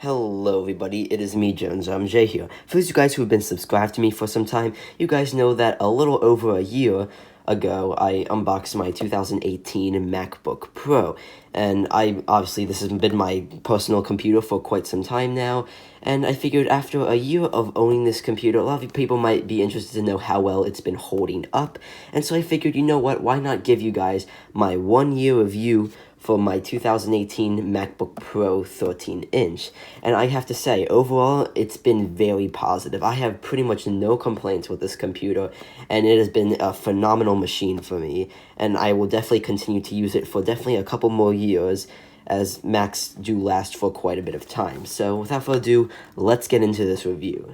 Hello everybody, it is me, Jones. I'm Jay here. For those of you guys who have been subscribed to me for some time, you guys know that a little over a year ago, I unboxed my 2018 MacBook Pro. And obviously, this has been my personal computer for quite some time now. And I figured after a year of owning this computer, a lot of people might be interested to know how well it's been holding up. And so I figured, you know what, why not give you guys my 1 year review for my 2018 MacBook Pro 13-inch. And I have to say, overall, it's been very positive. I have pretty much no complaints with this computer, and it has been a phenomenal machine for me, and I will definitely continue to use it for definitely a couple more years, as Macs do last for quite a bit of time. So without further ado, let's get into this review.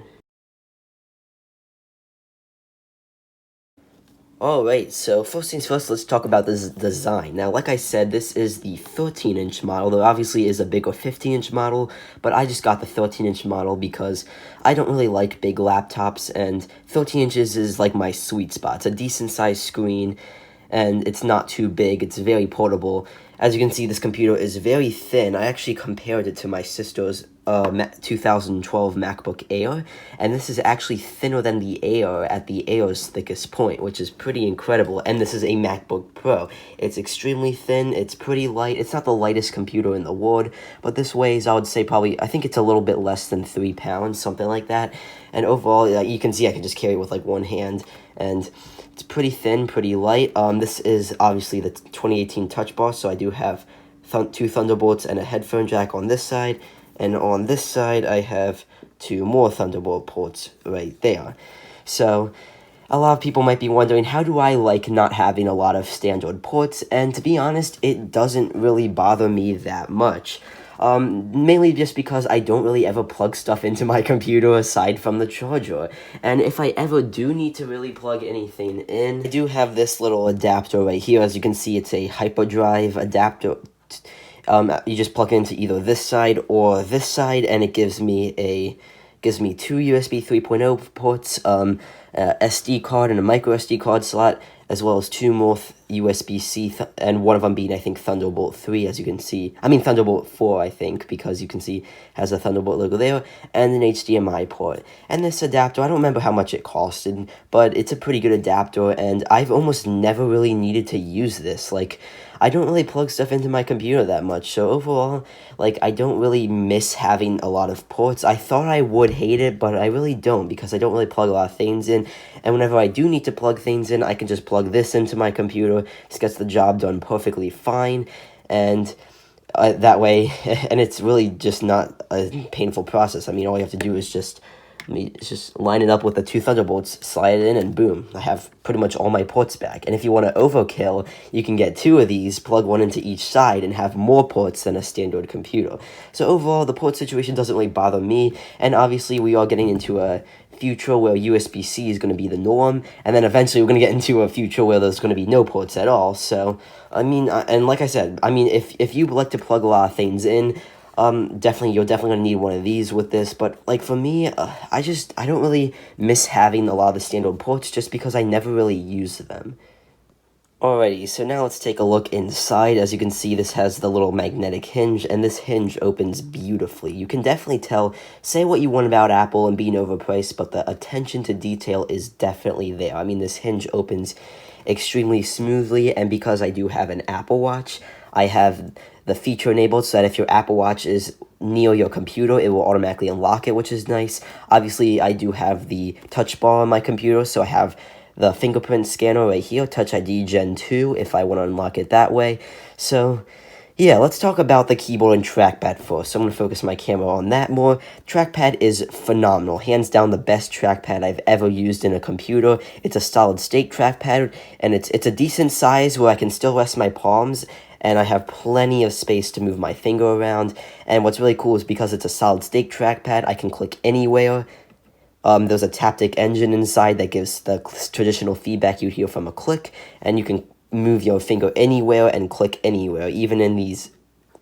Alright, so first things first, let's talk about this design. Now, like I said, this is the 13-inch model. There obviously is a bigger 15-inch model, but I just got the 13-inch model because I don't really like big laptops, and 13 inches is like my sweet spot. It's a decent-sized screen, and it's not too big. It's very portable. As you can see, this computer is very thin. I actually compared it to my sister's 2012 MacBook Air, and this is actually thinner than the Air at the Air's thickest point, which is pretty incredible. And this is a MacBook Pro. It's extremely thin, it's pretty light. It's not the lightest computer in the world, but this weighs, I would say, probably, I think it's a little bit less than 3 pounds, something like that. And overall, you can see I can just carry it with like one hand, and it's pretty thin, pretty light. This is obviously the 2018 Touch Bar, so I do have two Thunderbolts and a headphone jack on this side, and on this side I have 2 more Thunderbolt ports right there. So a lot of people might be wondering, how do I like not having a lot of standard ports? And to be honest, it doesn't really bother me that much. Mainly just because I don't really ever plug stuff into my computer aside from the charger. And if I ever do need to really plug anything in, I do have this little adapter right here. As you can see, it's a hyperdrive adapter. You just plug it into either this side or this side, and it gives me 2 USB 3.0 ports, SD card and a micro SD card slot, as well as 2 more USB-C, and one of them being, I think, Thunderbolt 3, as you can see. I mean, Thunderbolt 4, I think, because you can see has a Thunderbolt logo there, and an HDMI port. And this adapter, I don't remember how much it costed, but it's a pretty good adapter, and I've almost never really needed to use this. Like, I don't really plug stuff into my computer that much, so overall, like, I don't really miss having a lot of ports. I thought I would hate it, but I really don't, because I don't really plug a lot of things in, and whenever I do need to plug things in, I can just plug this into my computer. This gets the job done perfectly fine, and that way, and it's really just not a painful process. I mean, all you have to do is just line it up with the 2 Thunderbolts, slide it in, and boom, I have pretty much all my ports back. And if you want to overkill, you can get 2 of these, plug one into each side, and have more ports than a standard computer. So overall, the port situation doesn't really bother me, and obviously we are getting into a future where USB-C is going to be the norm, and then eventually we're going to get into a future where there's going to be no ports at all. So, I mean, and like I said, I mean, if you like to plug a lot of things in, you're definitely going to need one of these with this, but, like, for me, I don't really miss having a lot of the standard ports just because I never really use them. Alrighty, so now let's take a look inside. As you can see, this has the little magnetic hinge, and this hinge opens beautifully. You can definitely tell, say what you want about Apple and being overpriced, but the attention to detail is definitely there. I mean, this hinge opens extremely smoothly, and because I do have an Apple Watch, I have the feature enabled so that if your Apple Watch is near your computer, it will automatically unlock it, which is nice. Obviously, I do have the touch bar on my computer, so I have the fingerprint scanner right here, Touch ID Gen 2, if I want to unlock it that way. So, yeah, let's talk about the keyboard and trackpad first. So I'm going to focus my camera on that more. Trackpad is phenomenal. Hands down the best trackpad I've ever used in a computer. It's a solid-state trackpad, and it's a decent size where I can still rest my palms, and I have plenty of space to move my finger around. And what's really cool is because it's a solid-state trackpad, I can click anywhere. There's a taptic engine inside that gives the traditional feedback you hear from a click, and you can move your finger anywhere and click anywhere. Even in these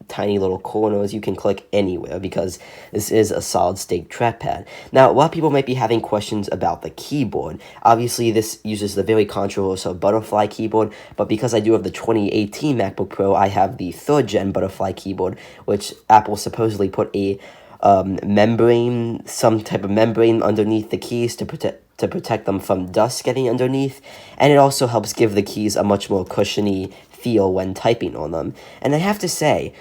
tiny little corners, you can click anywhere because this is a solid-state trackpad. Now, a lot of people might be having questions about the keyboard. Obviously, this uses the very controversial butterfly keyboard, but because I do have the 2018 MacBook Pro, I have the 3rd gen butterfly keyboard, which Apple supposedly put a membrane, some type of membrane underneath the keys to protect them from dust getting underneath, and it also helps give the keys a much more cushiony feel when typing on them. And I have to say,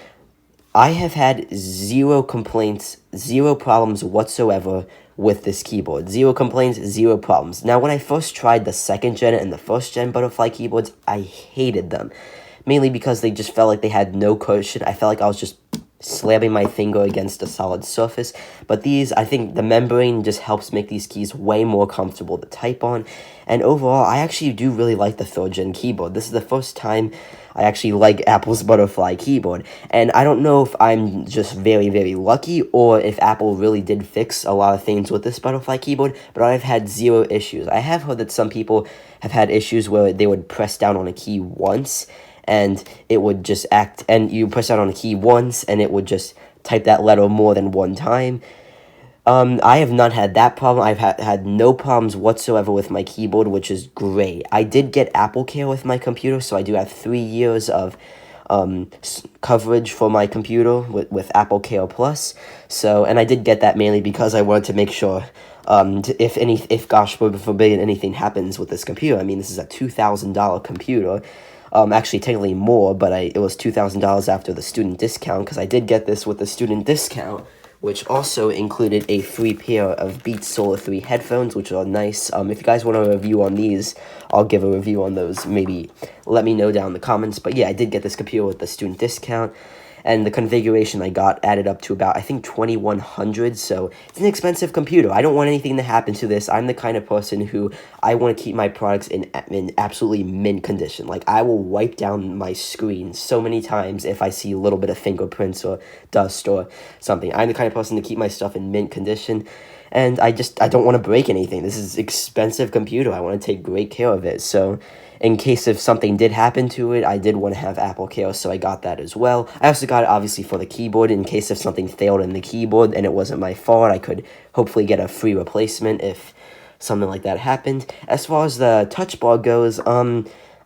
I have had zero complaints, zero problems whatsoever with this keyboard. Zero complaints, zero problems. Now, when I first tried the 2nd gen and the 1st gen butterfly keyboards, I hated them. Mainly because they just felt like they had no cushion. I felt like I was just slamming my finger against a solid surface. But these, I think the membrane just helps make these keys way more comfortable to type on. And overall, I actually do really like the 3rd gen keyboard. This is the first time I actually like Apple's butterfly keyboard. And I don't know if I'm just very, very lucky or if Apple really did fix a lot of things with this butterfly keyboard, but I've had zero issues. I have heard that some people have had issues where they would press down on a key once and it would just act, and you press down on a key once and it would just type that letter more than one time. I have not had that problem. I've had no problems whatsoever with my keyboard, which is great. I did get Apple Care with my computer, so I do have 3 years of coverage for my computer with Apple Care Plus. So, and I did get that mainly because I wanted to make sure, if gosh forbid anything happens with this computer. I mean, this is a $2,000 computer. Actually, technically more, but it was $2,000 after the student discount, because I did get this with the student discount, which also included a free pair of Beats Solar 3 headphones, which are nice. If you guys want a review on these, I'll give a review on those. Maybe let me know down in the comments. But yeah, I did get this computer with the student discount, and the configuration I got added up to about, I think, $2,100, so it's an expensive computer. I don't want anything to happen to this. I'm the kind of person who, I want to keep my products in absolutely mint condition. Like, I will wipe down my screen so many times if I see a little bit of fingerprints or dust or something. I'm the kind of person to keep my stuff in mint condition, and I don't want to break anything. This is an expensive computer. I want to take great care of it, so in case if something did happen to it, I did want to have Apple Care, so I got that as well. I also got it, obviously, for the keyboard, in case if something failed in the keyboard and it wasn't my fault, I could hopefully get a free replacement if something like that happened. As far as the touch bar goes,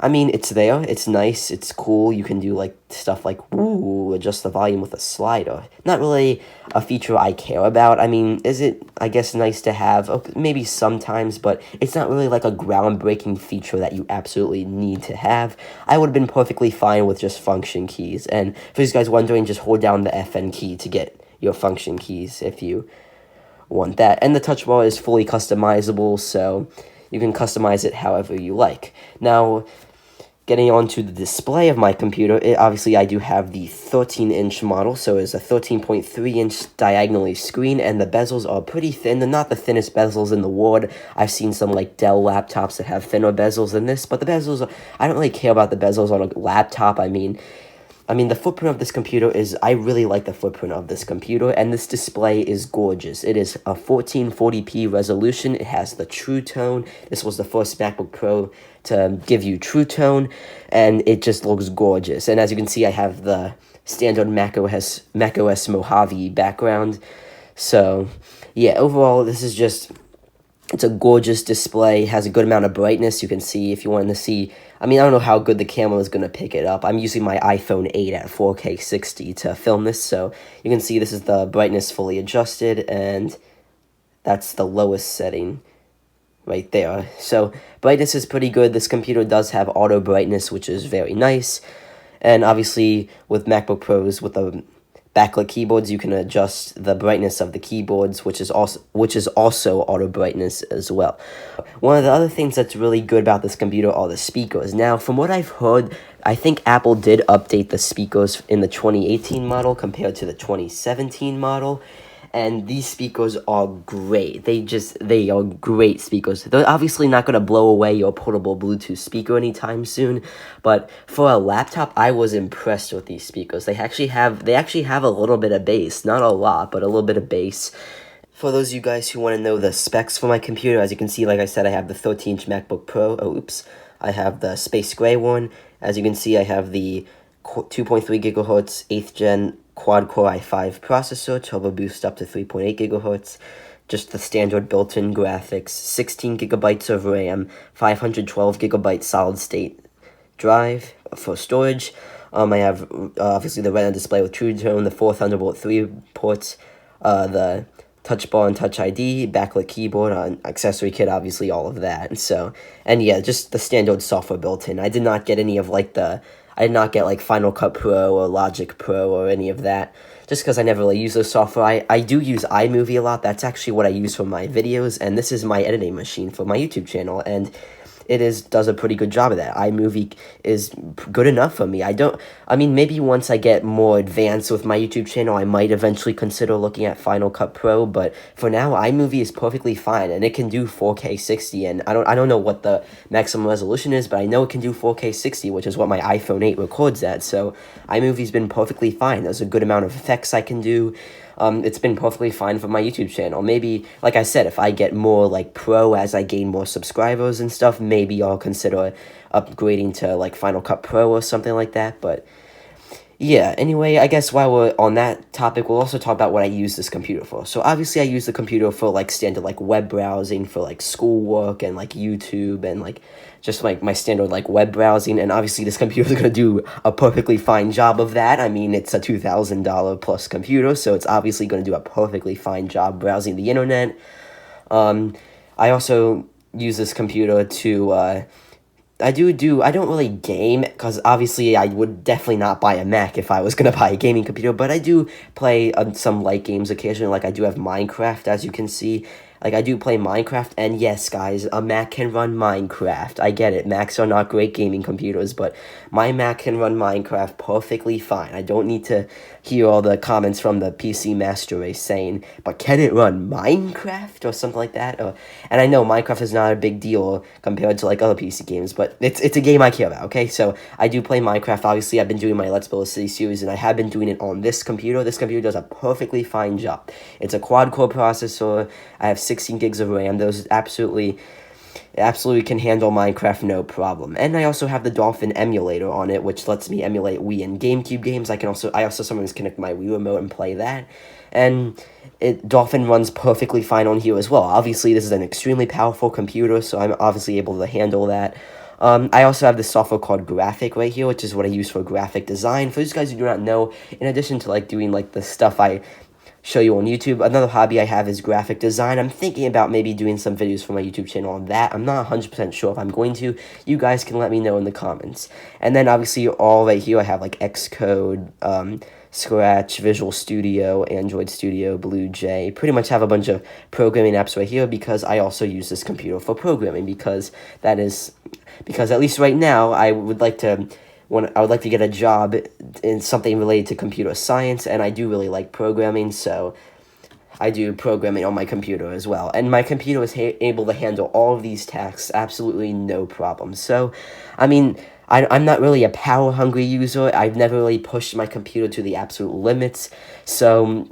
I mean, it's there, it's nice, it's cool. You can do, like, stuff like, ooh, adjust the volume with a slider. Not really a feature I care about. I mean, is it, I guess, nice to have? Okay, maybe sometimes, but it's not really, like, a groundbreaking feature that you absolutely need to have. I would have been perfectly fine with just function keys. And for you guys wondering, just hold down the FN key to get your function keys if you want that. And the touch bar is fully customizable, so you can customize it however you like. Now, getting onto the display of my computer, obviously I do have the 13-inch model, so it's a 13.3-inch diagonally screen, and the bezels are pretty thin. They're not the thinnest bezels in the world. I've seen some, like, Dell laptops that have thinner bezels than this, but the bezels, I don't really care about the bezels on a laptop. I mean, the footprint of this computer is, I really like the footprint of this computer, and this display is gorgeous. It is a 1440p resolution. It has the True Tone. This was the first MacBook Pro to give you True Tone, and it just looks gorgeous. And as you can see, I have the standard macOS Mojave background. So, yeah, overall, this is just, it's a gorgeous display. It has a good amount of brightness. You can see, if you want to see, I mean, I don't know how good the camera is going to pick it up. I'm using my iPhone 8 at 4K 60 to film this, so you can see this is the brightness fully adjusted, and that's the lowest setting right there. So brightness is pretty good. This computer does have auto brightness, which is very nice. And obviously, with MacBook Pros, with the backlit keyboards, you can adjust the brightness of the keyboards, which is also auto brightness as well. One of the other things that's really good about this computer are the speakers. Now, from what I've heard, I think Apple did update the speakers in the 2018 model compared to the 2017 model. And these speakers are great. They are great speakers. They're obviously not going to blow away your portable Bluetooth speaker anytime soon, but for a laptop, I was impressed with these speakers. They actually have a little bit of bass, not a lot, but a little bit of bass. For those of you guys who want to know the specs for my computer, as you can see, like I said, I have the 13-inch MacBook Pro. I have the space gray one. As you can see, I have the 2.3 gigahertz 8th gen quad-core i5 processor, turbo boost up to 3.8 gigahertz, just the standard built-in graphics, 16 gigabytes of RAM, 512 gigabyte solid-state drive for storage. I have, obviously, the Retina display with True Tone, the 4 Thunderbolt 3 ports, the touch bar and touch ID, backlit keyboard, accessory kit, obviously all of that. And yeah, just the standard software built in. I did not get any of like I did not get like Final Cut Pro or Logic Pro or any of that, just because I never really use those software. I do use iMovie a lot. That's actually what I use for my videos, and this is my editing machine for my YouTube channel, and does a pretty good job of that. iMovie is good enough for me. I mean, maybe once I get more advanced with my YouTube channel, I might eventually consider looking at Final Cut Pro, but for now, iMovie is perfectly fine, and it can do 4K 60, and I don't know what the maximum resolution is, but I know it can do 4K 60, which is what my iPhone 8 records at, so iMovie's been perfectly fine. There's a good amount of effects I can do. It's been perfectly fine for my YouTube channel. Maybe, like I said, if I get more, like, pro as I gain more subscribers and stuff, maybe I'll consider upgrading to, like, Final Cut Pro or something like that, but yeah, anyway, I guess while we're on that topic, we'll also talk about what I use this computer for. So obviously I use the computer for like standard like web browsing, for like schoolwork and like YouTube and like just like my standard like web browsing, and obviously this computer is going to do a perfectly fine job of that. I mean, it's a $2,000 plus computer, so it's obviously going to do a perfectly fine job browsing the internet. I also use this computer to I don't really game, because obviously I would definitely not buy a Mac if I was going to buy a gaming computer, but I do play some light games occasionally, like I do have Minecraft, as you can see. Like, I do play Minecraft, and yes, guys, a Mac can run Minecraft. I get it, Macs are not great gaming computers, but my Mac can run Minecraft perfectly fine. I don't need to hear all the comments from the PC Master Race saying, but can it run Minecraft, or something like that? And I know Minecraft is not a big deal compared to, like, other PC games, but it's a game I care about, okay? So, I do play Minecraft. Obviously, I've been doing my Let's Build a City series, and I have been doing it on this computer. This computer does a perfectly fine job. It's a quad-core processor. I have 16 gigs of RAM. Those absolutely can handle Minecraft no problem. And I also have the Dolphin emulator on it, which lets me emulate Wii and GameCube games. I also sometimes connect my Wii remote and play that. And Dolphin runs perfectly fine on here as well. Obviously, this is an extremely powerful computer, so I'm obviously able to handle that. I also have this software called Graphic right here, which is what I use for graphic design. For those guys who do not know, in addition to like doing like the stuff I show you on YouTube, another hobby I have is graphic design. I'm thinking about maybe doing some videos for my YouTube channel on that. I'm not 100% sure if I'm going to. You guys can let me know in the comments. And then obviously all right here I have like Xcode, Scratch, Visual Studio, Android Studio, BlueJ. Pretty much have a bunch of programming apps right here because I also use this computer for programming, because at least right now I would like to get a job in something related to computer science, and I do really like programming, so I do programming on my computer as well. And my computer is able to handle all of these tasks absolutely no problem. So, I mean, I'm not really a power-hungry user. I've never really pushed my computer to the absolute limits. So,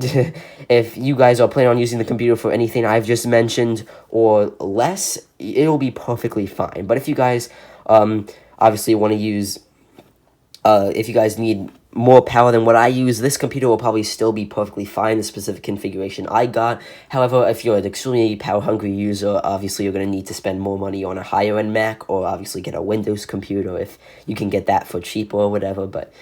if you guys are planning on using the computer for anything I've just mentioned or less, it'll be perfectly fine. But if you guys obviously want to use if you guys need more power than what I use, this computer will probably still be perfectly fine, the specific configuration I got. However, if you're an extremely power-hungry user, obviously you're going to need to spend more money on a higher-end Mac, or obviously get a Windows computer if you can get that for cheaper or whatever. But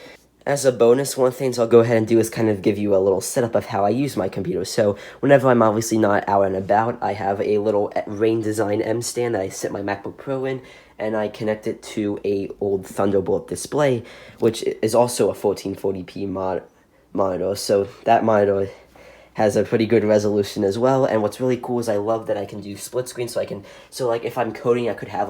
as a bonus, one of the things I'll go ahead and do is kind of give you a little setup of how I use my computer. So whenever I'm obviously not out and about, I have a little Rain Design M stand that I sit my MacBook Pro in, and I connect it to a old Thunderbolt display, which is also a 1440p monitor. So that monitor has a pretty good resolution as well. And what's really cool is I love that I can do split screen. So like if I'm coding, I could have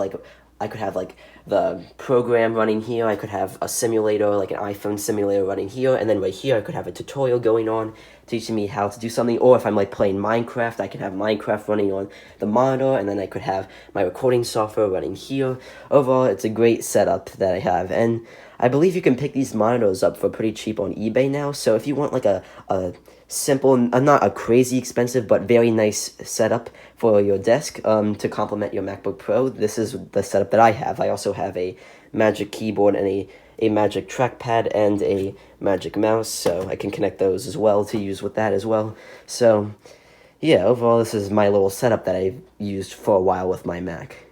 the program running here. I could have a simulator, like an iPhone simulator running here, and then right here I could have a tutorial going on teaching me how to do something. Or if I'm like playing Minecraft, I can have Minecraft running on the monitor, and then I could have my recording software running here. Overall, it's a great setup that I have, and I believe you can pick these monitors up for pretty cheap on eBay now. So if you want like a simple, not a crazy expensive, but very nice setup for your desk to complement your MacBook Pro, this is the setup that I have. I also have a Magic Keyboard and a Magic Trackpad and a Magic Mouse, so I can connect those as well to use with that as well. So, yeah, overall this is my little setup that I've used for a while with my Mac.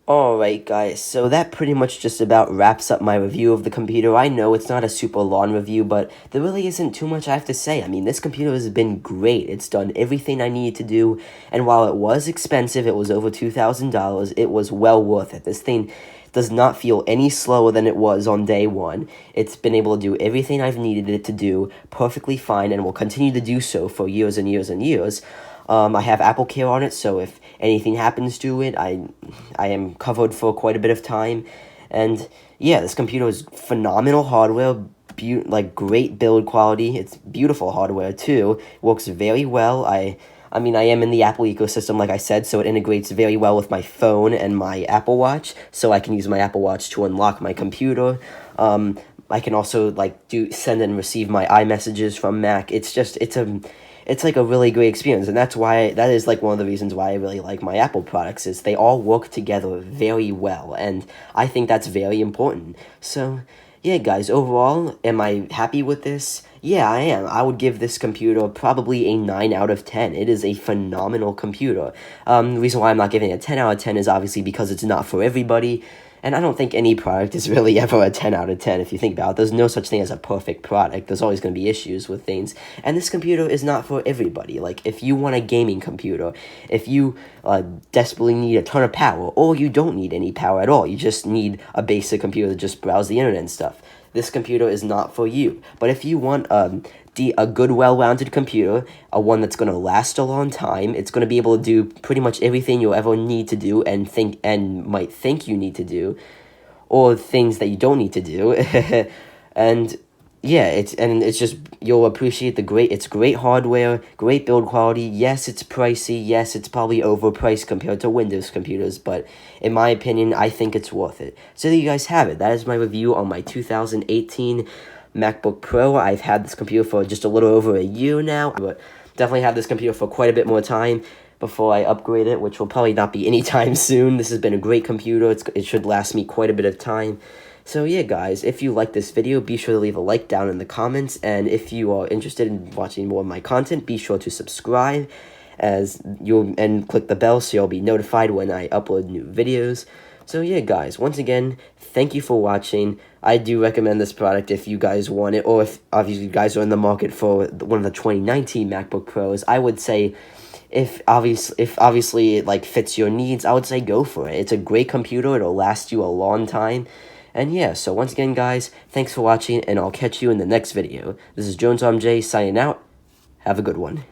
Alright guys, so that pretty much just about wraps up my review of the computer. I know it's not a super long review, but there really isn't too much I have to say. I mean, this computer has been great. It's done everything I needed to do, and while it was expensive, it was over $2,000, it was well worth it. This thing does not feel any slower than it was on day one. It's been able to do everything I've needed it to do perfectly fine, and will continue to do so for years and years and years. I have Apple Care on it, so if anything happens to it, I am covered for quite a bit of time. And yeah, this computer is phenomenal hardware, like great build quality. It's beautiful hardware too. Works very well. I mean, I am in the Apple ecosystem, like I said, so it integrates very well with my phone and my Apple Watch, so I can use my Apple Watch to unlock my computer. I can also like send and receive my iMessages from Mac. It's like a really great experience, and that is like one of the reasons why I really like my Apple products, is they all work together very well, and I think that's very important. So yeah guys, overall, am I happy with this? Yeah, I am. I would give this computer probably a 9 out of 10. It is a phenomenal computer. The reason why I'm not giving it a 10 out of 10 is obviously because it's not for everybody. And I don't think any product is really ever a 10 out of 10 if you think about it. There's no such thing as a perfect product. There's always going to be issues with things. And this computer is not for everybody. Like, if you want a gaming computer, if you desperately need a ton of power, or you don't need any power at all, you just need a basic computer to just browse the internet and stuff, this computer is not for you. But if you want a good, well-rounded computer, one that's going to last a long time, it's going to be able to do pretty much everything you'll ever need to do and might think you need to do, or things that you don't need to do. And yeah, it's just, you'll appreciate it's great hardware, great build quality. Yes, it's pricey. Yes, it's probably overpriced compared to Windows computers, but in my opinion, I think it's worth it. So there you guys have it. That is my review on my 2018 MacBook Pro. I've had this computer for just a little over a year now, but definitely have this computer for quite a bit more time before I upgrade it, which will probably not be anytime soon. This has been a great computer. It should last me quite a bit of time. So yeah guys, if you like this video, be sure to leave a like down in the comments, and if you are interested in watching more of my content, be sure to subscribe and click the bell so you'll be notified when I upload new videos. So yeah guys, once again, thank you for watching. I do recommend this product if you guys want it, or if obviously you guys are in the market for one of the 2019 MacBook Pros. I would say if obviously it like fits your needs, I would say go for it. It's a great computer. It'll last you a long time. And yeah, so once again guys, thanks for watching, and I'll catch you in the next video. This is JonesRMJ signing out. Have a good one.